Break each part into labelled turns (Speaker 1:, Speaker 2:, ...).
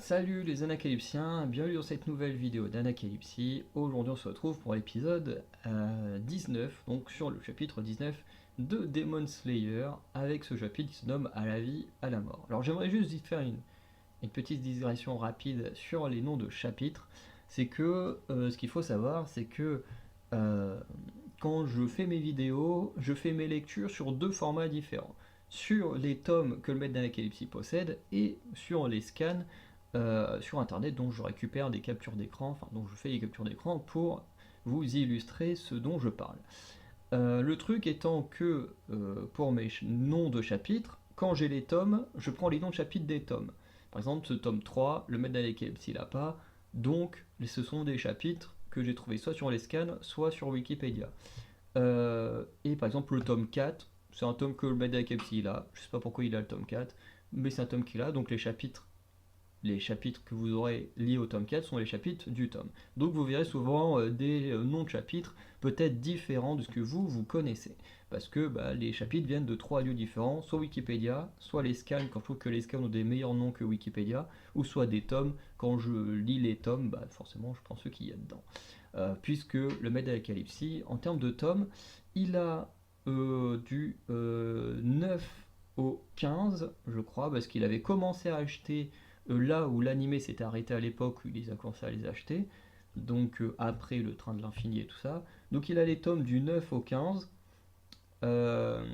Speaker 1: Salut les Anacalypsiens, bienvenue dans cette nouvelle vidéo d'Anacalypsie. Aujourd'hui on se retrouve pour l'épisode 19, donc sur le chapitre 19 de Demon Slayer, avec ce chapitre qui se nomme À la vie, à la mort. Alors j'aimerais juste faire une petite digression rapide sur les noms de chapitres. C'est que ce qu'il faut savoir, c'est que euh, quand je fais mes vidéos, je fais mes lectures sur deux formats différents. Sur les tomes que le maître d'Anacalypsie possède et sur les scans sur internet, dont je récupère des captures d'écran, enfin dont je fais des captures d'écran pour vous illustrer ce dont je parle. Le truc étant que pour mes noms de chapitres, quand j'ai les tomes, je prends les noms de chapitres des tomes. Par exemple, ce tome 3, le maître d'Anacalypsie l'a pas, donc ce sont des chapitres que j'ai trouvés soit sur les scans, soit sur Wikipédia. Et par exemple, le tome 4, c'est un tome que le maître d'Anacalypsie a, je sais pas pourquoi il a le tome 4, mais c'est un tome qu'il a, donc les chapitres que vous aurez liés au tome 4 sont les chapitres du tome. Donc vous verrez souvent des noms de chapitres peut-être différents de ce que vous connaissez. Parce que les chapitres viennent de trois lieux différents, soit Wikipédia, soit les scans, quand je trouve que les scans ont des meilleurs noms que Wikipédia, ou soit des tomes, quand je lis les tomes, forcément je prends ceux qu'il y a dedans. Puisque le maître d'Anacalypsie, en termes de tomes, il a du 9 au 15, je crois, parce qu'il avait commencé à acheter là où l'animé s'était arrêté à l'époque où il a commencé à les acheter, donc après le train de l'infini et tout ça. Donc il a les tomes du 9 au 15. Euh,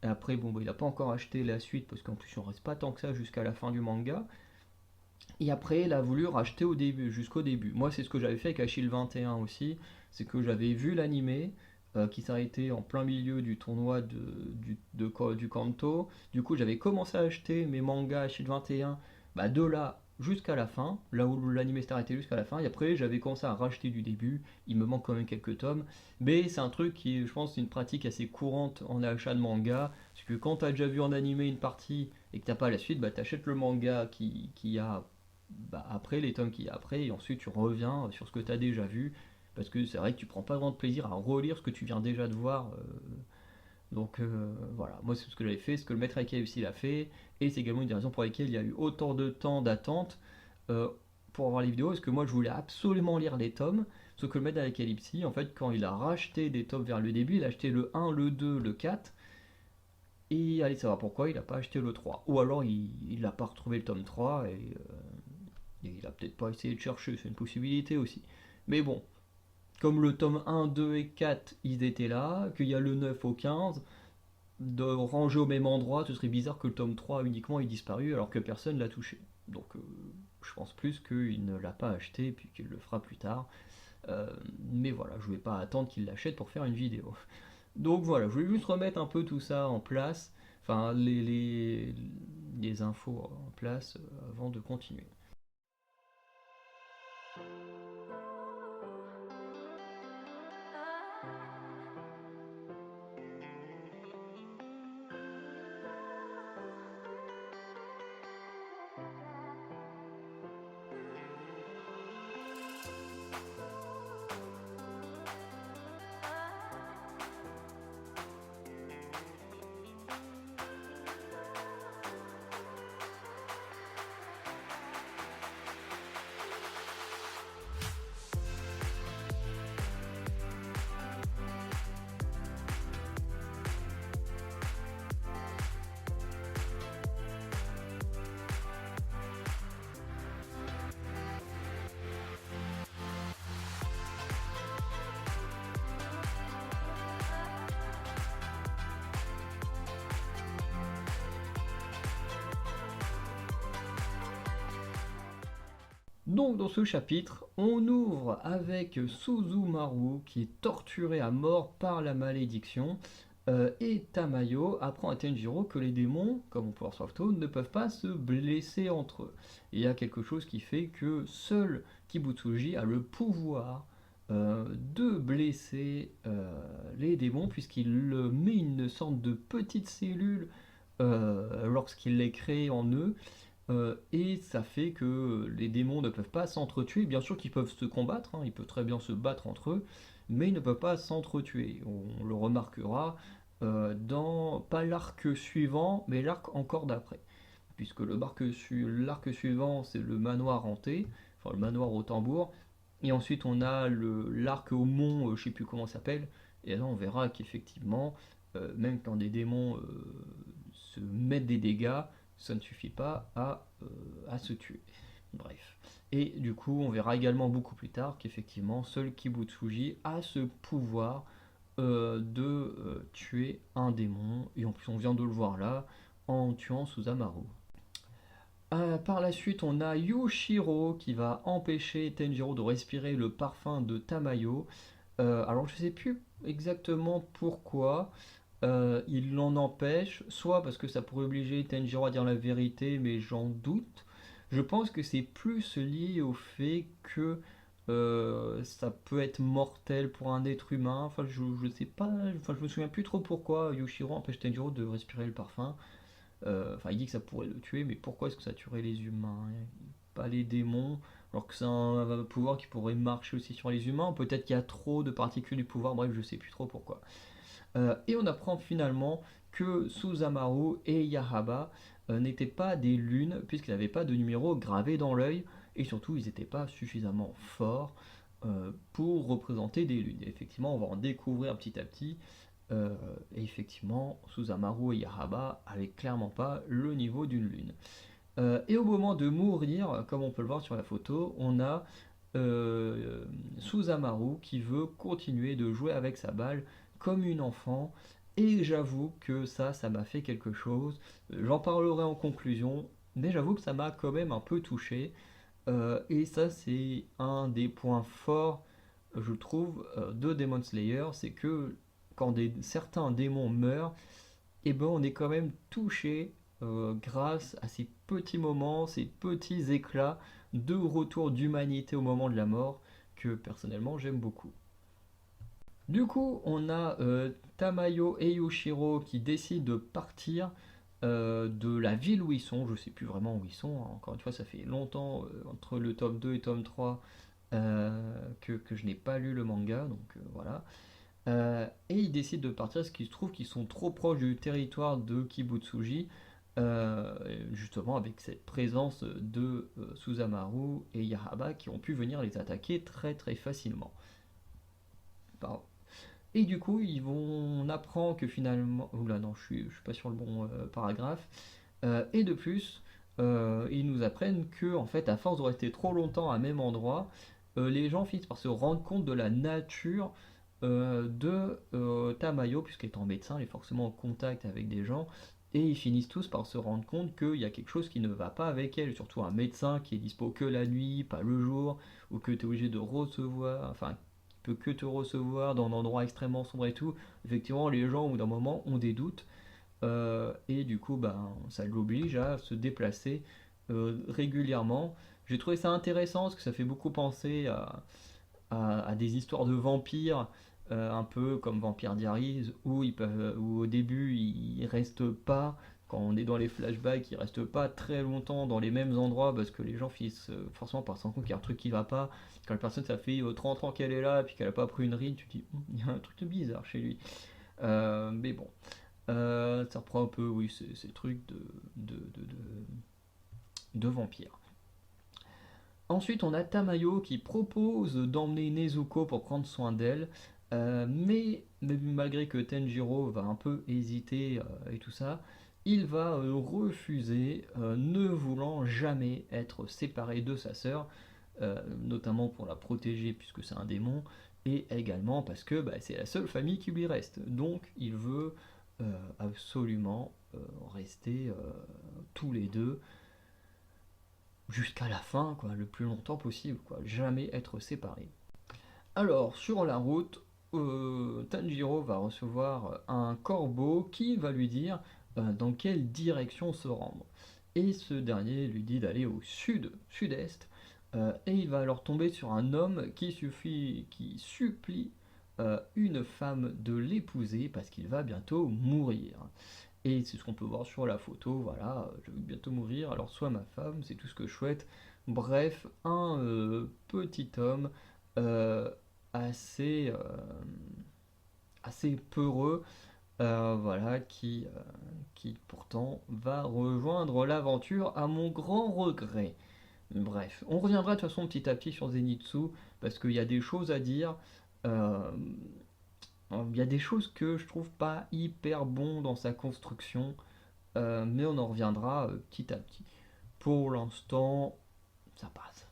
Speaker 1: et après, il n'a pas encore acheté la suite parce qu'en plus, on reste pas tant que ça jusqu'à la fin du manga. Et après, il a voulu racheter au début, jusqu'au début. Moi, c'est ce que j'avais fait avec Achille 21 aussi. C'est que j'avais vu l'animé qui s'arrêtait en plein milieu du tournoi du Kanto. Du coup, j'avais commencé à acheter mes mangas Achille 21 de là jusqu'à la fin, là où l'animé s'est arrêté jusqu'à la fin. Et après, j'avais commencé à racheter du début. Il me manque quand même quelques tomes. Mais c'est un truc qui, je pense, c'est une pratique assez courante en achat de manga. Parce que quand tu as déjà vu en animé une partie et que t'as pas la suite, t'achètes le manga qui a après les tomes qu'il y a après, et ensuite tu reviens sur ce que tu as déjà vu, parce que c'est vrai que tu prends pas grand plaisir à relire ce que tu viens déjà de voir. Voilà, moi c'est ce que j'avais fait, ce que le maître Akaevsi l'a fait, et c'est également une des raisons pour lesquelles il y a eu autant de temps d'attente pour avoir les vidéos, parce que moi je voulais absolument lire les tomes, sauf que le maître Akaevsi, en fait, quand il a racheté des tomes vers le début, il a acheté le 1, le 2, le 4, et allez savoir pourquoi il n'a pas acheté le 3. Ou alors il n'a pas retrouvé le tome 3 et il a peut-être pas essayé de chercher, c'est une possibilité aussi. Mais bon, comme le tome 1, 2 et 4, ils étaient là, qu'il y a le 9 au 15, de ranger au même endroit, ce serait bizarre que le tome 3 uniquement ait disparu alors que personne l'a touché. Donc je pense plus qu'il ne l'a pas acheté puis qu'il le fera plus tard. Mais voilà, je ne vais pas attendre qu'il l'achète pour faire une vidéo. Donc voilà, je voulais juste remettre un peu tout ça en place, enfin les infos en place avant de continuer. Donc dans ce chapitre, on ouvre avec Suzumaru qui est torturé à mort par la malédiction et Tamayo apprend à Tenjiro que les démons, comme on peut voir sur Afton, ne peuvent pas se blesser entre eux. Et il y a quelque chose qui fait que seul Kibutsuji a le pouvoir de blesser les démons puisqu'il met une sorte de petite cellule lorsqu'il les crée en eux et ça fait que les démons ne peuvent pas s'entretuer. Bien sûr qu'ils peuvent se combattre, hein, ils peuvent très bien se battre entre eux, mais ils ne peuvent pas s'entretuer. On le remarquera dans, pas l'arc suivant, mais l'arc encore d'après. puisque l'arc suivant c'est le manoir hanté, enfin le manoir au tambour, et ensuite on a l'arc au mont, je sais plus comment ça s'appelle, et là on verra qu'effectivement, même quand des démons se mettent des dégâts, ça ne suffit pas à se tuer. Bref. Et du coup, on verra également beaucoup plus tard qu'effectivement, seul Kibutsuji a ce pouvoir de tuer un démon, et en plus on vient de le voir là, en tuant Susanoo. Par la suite, on a Yushiro qui va empêcher Tenjiro de respirer le parfum de Tamayo. Alors je sais plus exactement pourquoi il l'en empêche, soit parce que ça pourrait obliger Tenjiro à dire la vérité, mais j'en doute. Je pense que c'est plus lié au fait que ça peut être mortel pour un être humain. Enfin, je sais pas, enfin, je me souviens plus trop pourquoi Yushiro empêche Tenjiro de respirer le parfum. Enfin, il dit que ça pourrait le tuer, mais pourquoi est-ce que ça tuerait les humains, hein, pas les démons, alors que c'est un pouvoir qui pourrait marcher aussi sur les humains? Peut-être qu'il y a trop de particules du pouvoir, bref, je sais plus trop pourquoi. Et on apprend finalement que Susanoo et Yahaba n'étaient pas des lunes, puisqu'ils n'avaient pas de numéro gravé dans l'œil, et surtout ils n'étaient pas suffisamment forts pour représenter des lunes. Et effectivement, on va en découvrir petit à petit. Et effectivement, Susanoo et Yahaba avaient clairement pas le niveau d'une lune. Et au moment de mourir, comme on peut le voir sur la photo, on a Susanoo qui veut continuer de jouer avec sa balle comme une enfant. Et j'avoue que ça m'a fait quelque chose. J'en parlerai en conclusion, mais j'avoue que ça m'a quand même un peu touché. Et ça, c'est un des points forts, je trouve, de Demon Slayer, c'est que quand certains démons meurent, et ben on est quand même touché grâce à ces petits moments, ces petits éclats de retour d'humanité au moment de la mort que personnellement j'aime beaucoup. Du coup, on a Tamayo et Yoshiro qui décident de partir de la ville où ils sont. Je sais plus vraiment où ils sont, hein. Encore une fois, ça fait longtemps entre le tome 2 et tome 3 que je n'ai pas lu le manga, donc voilà. Et ils décident de partir parce qu'ils se trouvent qu'ils sont trop proches du territoire de Kibutsuji, justement avec cette présence de Susanoo et Yahaba qui ont pu venir les attaquer très très facilement. Pardon. Et du coup, on apprend que finalement. Oula, non, je suis pas sur le bon paragraphe. Et de plus, ils nous apprennent que, en fait, à force de rester trop longtemps à un même endroit, les gens finissent par se rendre compte de la nature de Tamayo, puisqu'étant médecin, il est forcément en contact avec des gens, et ils finissent tous par se rendre compte qu'il y a quelque chose qui ne va pas avec elle, surtout un médecin qui est dispo que la nuit, pas le jour, ou que tu es obligé de recevoir, enfin, qui peut que te recevoir dans un endroit extrêmement sombre et tout. Effectivement, les gens, au bout d'un moment, ont des doutes, et du coup, ben, ça l'oblige à se déplacer régulièrement. J'ai trouvé ça intéressant parce que ça fait beaucoup penser à des histoires de vampires, un peu comme Vampire Diaries, où au début ils restent pas, quand on est dans les flashbacks, ils restent pas très longtemps dans les mêmes endroits parce que les gens finissent forcément par se rendre compte qu'il y a un truc qui va pas. Quand la personne ça fait 30 ans qu'elle est là et puis qu'elle a pas pris une ride, tu te dis il y a un truc bizarre chez lui. Mais bon, ça reprend un peu, oui, ces trucs de vampires. Ensuite, on a Tamayo qui propose d'emmener Nezuko pour prendre soin d'elle, mais malgré que Tenjiro va un peu hésiter et tout ça, il va refuser, ne voulant jamais être séparé de sa sœur, notamment pour la protéger puisque c'est un démon, et également parce que bah, c'est la seule famille qui lui reste. Donc il veut absolument rester tous les deux jusqu'à la fin, quoi, le plus longtemps possible, quoi, jamais être séparés. Alors, sur la route, Tanjiro va recevoir un corbeau qui va lui dire dans quelle direction se rendre. Et ce dernier lui dit d'aller au sud-est, et il va alors tomber sur un homme qui supplie une femme de l'épouser parce qu'il va bientôt mourir. Et c'est ce qu'on peut voir sur la photo, voilà, je vais bientôt mourir, alors sois ma femme, c'est tout ce que je souhaite. Bref, un petit homme euh, assez, assez peureux, voilà, qui pourtant va rejoindre l'aventure à mon grand regret. Bref, on reviendra de toute façon petit à petit sur Zenitsu, parce qu'il y a des choses à dire. Euh, il y a des choses que je trouve pas hyper bon dans sa construction, mais on en reviendra petit à petit. Pour l'instant, ça passe.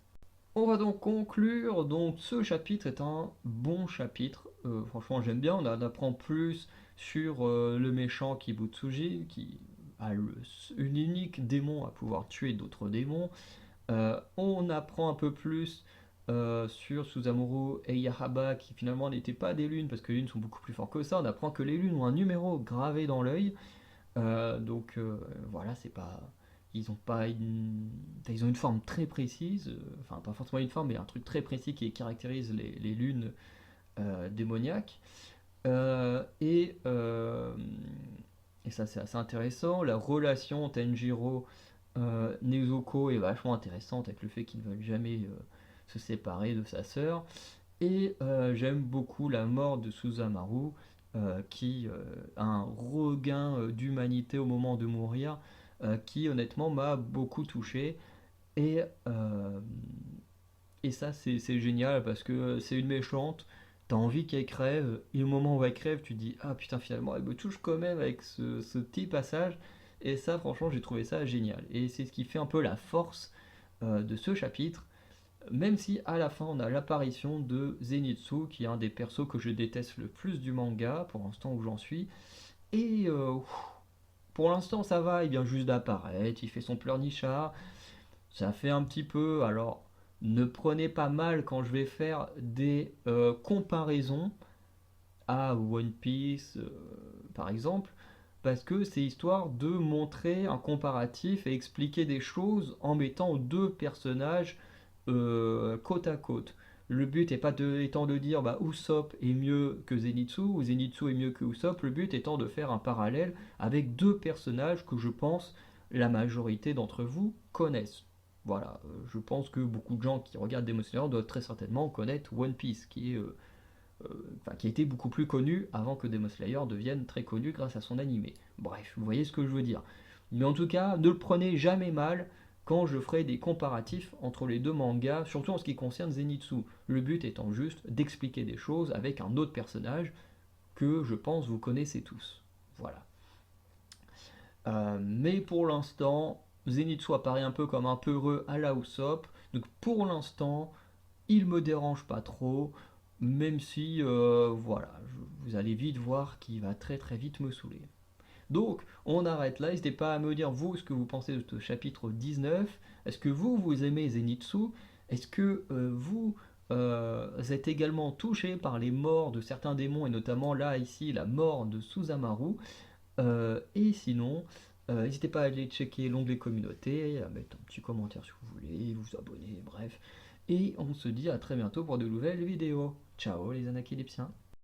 Speaker 1: On va donc conclure. Donc, ce chapitre est un bon chapitre. Franchement, j'aime bien. On apprend plus sur le méchant Kibutsuji, qui a une unique démon à pouvoir tuer d'autres démons. On apprend un peu plus sur Suzamoru et Yahaba, qui finalement n'étaient pas des lunes, parce que les lunes sont beaucoup plus forts que ça. On apprend que les lunes ont un numéro gravé dans l'œil. Voilà, c'est pas. Ils ont pas une. Ils ont une forme très précise, enfin pas forcément une forme, mais un truc très précis qui caractérise les lunes démoniaques. Euh, et, euh, et ça c'est assez intéressant. La relation Tenjiro Nezuko est vachement intéressante avec le fait qu'ils ne veulent jamais se séparer de sa sœur. Et j'aime beaucoup la mort de Susanoo, qui a un regain d'humanité au moment de mourir, qui honnêtement m'a beaucoup touché. Et, euh, et ça, c'est génial parce que c'est une méchante, t'as envie qu'elle crève, et au moment où elle crève, tu dis ah putain, finalement, elle me touche quand même avec ce petit passage. Et ça, franchement, j'ai trouvé ça génial. Et c'est ce qui fait un peu la force de ce chapitre, même si à la fin on a l'apparition de Zenitsu, qui est un des persos que je déteste le plus du manga, pour l'instant où j'en suis. Et pour l'instant ça va, il vient juste d'apparaître, il fait son pleurnichard, ça fait un petit peu. Alors ne prenez pas mal quand je vais faire des comparaisons à One Piece par exemple, parce que c'est histoire de montrer un comparatif et expliquer des choses en mettant deux personnages côte à côte. Le but étant de dire bah, Usopp est mieux que Zenitsu ou Zenitsu est mieux que Usopp, le but étant de faire un parallèle avec deux personnages que je pense la majorité d'entre vous connaissent. Voilà, je pense que beaucoup de gens qui regardent Demon Slayer doivent très certainement connaître One Piece, qui a été beaucoup plus connu avant que Demon Slayer devienne très connu grâce à son animé. Bref, vous voyez ce que je veux dire. Mais en tout cas, ne le prenez jamais mal quand je ferai des comparatifs entre les deux mangas, surtout en ce qui concerne Zenitsu. Le but étant juste d'expliquer des choses avec un autre personnage que je pense vous connaissez tous. Voilà. Mais pour l'instant, Zenitsu apparaît un peu comme un peureux à la Usopp. Donc pour l'instant, il me dérange pas trop, même si, voilà, vous allez vite voir qu'il va très très vite me saouler. Donc, on arrête là. N'hésitez pas à me dire, vous, ce que vous pensez de ce chapitre 19. Est-ce que vous aimez Zenitsu? Est-ce que êtes également touché par les morts de certains démons, et notamment là, ici, la mort de Susanoo? Et sinon, n'hésitez pas à aller checker l'onglet communauté, à mettre un petit commentaire si vous voulez, vous abonner, bref. Et on se dit à très bientôt pour de nouvelles vidéos. Ciao les anakélypsiens.